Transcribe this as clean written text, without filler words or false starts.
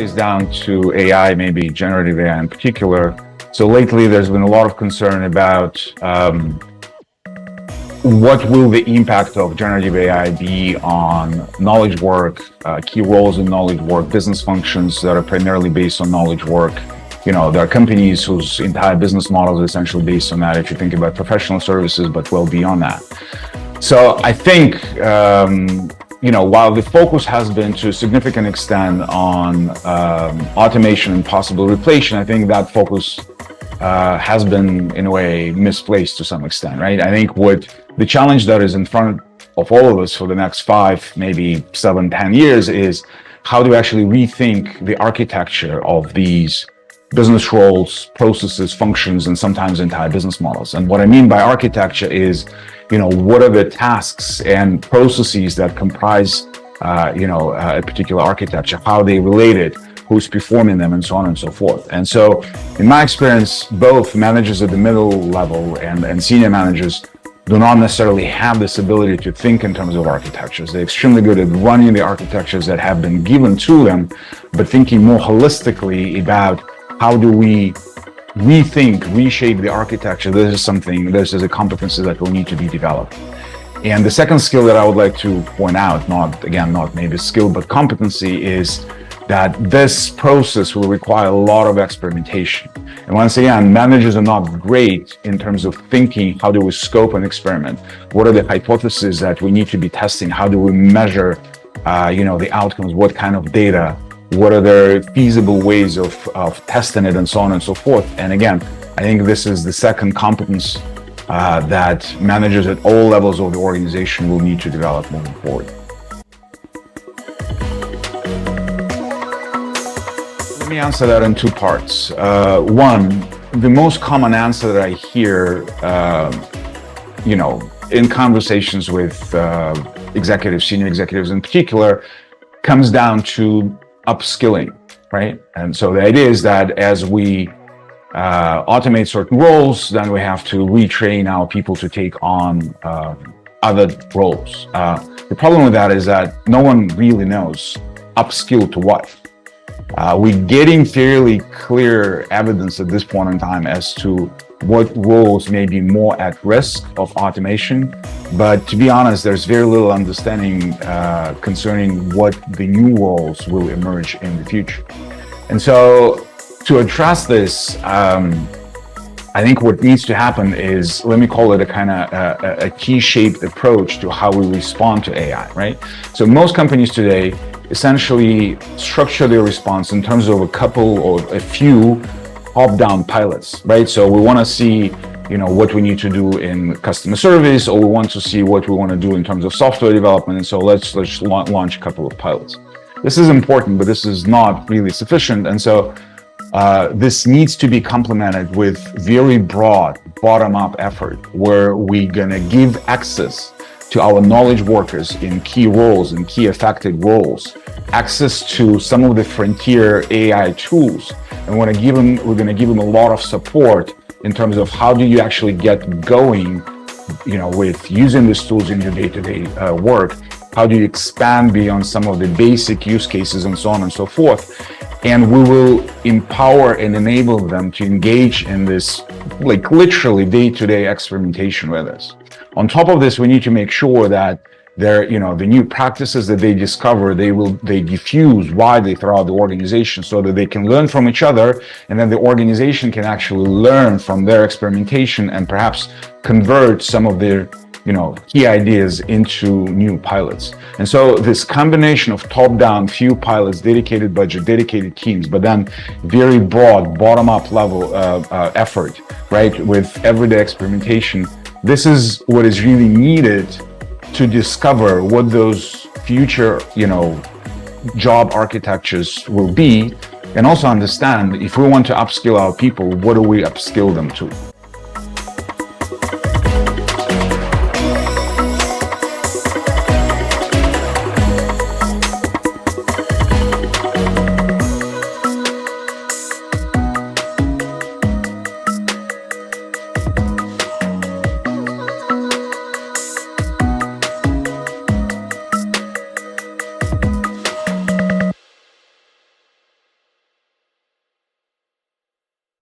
is down to AI, maybe generative AI in particular. So lately, there's been a lot of concern about what will the impact of generative AI be on knowledge work, key roles in knowledge work, business functions that are primarily based on knowledge work. You know, there are companies whose entire business models are essentially based on that, if you think about professional services, but well beyond that. So I think, while the focus has been to a significant extent on automation and possible replacement, I think that focus has been, in a way, misplaced to some extent, right? I think what the challenge that is in front of all of us for the next 5, maybe 7, 10 years is how do we actually rethink the architecture of these business roles, processes, functions, and sometimes entire business models. And what I mean by architecture is, what are the tasks and processes that comprise, a particular architecture, how are they related, who's performing them, and so on and so forth. And so, in my experience, both managers at the middle level and senior managers do not necessarily have this ability to think in terms of architectures. They're extremely good at running the architectures that have been given to them, but thinking more holistically about how do we rethink, reshape the architecture. This is a competency that will need to be developed. And the second skill that I would like to point out, not maybe skill, but competency, is that this process will require a lot of experimentation. And once again, managers are not great in terms of thinking, how do we scope an experiment? What are the hypotheses that we need to be testing? How do we measure, the outcomes? What kind of data? What are the feasible ways of testing it, and so on and so forth? And again, I think this is the second competence that managers at all levels of the organization will need to develop moving forward. Let me answer that in 2 parts. One, the most common answer that I hear, in conversations with executives, senior executives in particular, comes down to upskilling, right? And so the idea is that as we automate certain roles, then we have to retrain our people to take on other roles. The problem with that is that no one really knows upskill to what. We're getting fairly clear evidence at this point in time as to what roles may be more at risk of automation. But to be honest, there's very little understanding concerning what the new roles will emerge in the future. And so to address this, I think what needs to happen is, let me call it a kind of a T-shaped approach to how we respond to AI, right? So most companies today essentially structure their response in terms of a couple or a few top-down pilots, right? So we want to see, what we need to do in customer service, or we want to see what we want to do in terms of software development. And so let's launch a couple of pilots. This is important, but this is not really sufficient. And so this needs to be complemented with very broad bottom-up effort, where we're going to give access to our knowledge workers in key roles, in key affected roles, access to some of the frontier AI tools. And we're going to give them a lot of support in terms of how do you actually get going, with using these tools in your day-to-day work. How do you expand beyond some of the basic use cases, and so on and so forth? And we will empower and enable them to engage in this, literally day-to-day experimentation with us. On top of this, we need to make sure that the new practices that they discover, they diffuse widely throughout the organization, so that they can learn from each other, and then the organization can actually learn from their experimentation and perhaps convert some of their key ideas into new pilots. And so this combination of top-down, few pilots, dedicated budget, dedicated teams, but then very broad bottom-up level effort, right, with everyday experimentation, this is what is really needed to discover what those future, job architectures will be, and also understand, if we want to upskill our people, what do we upskill them to?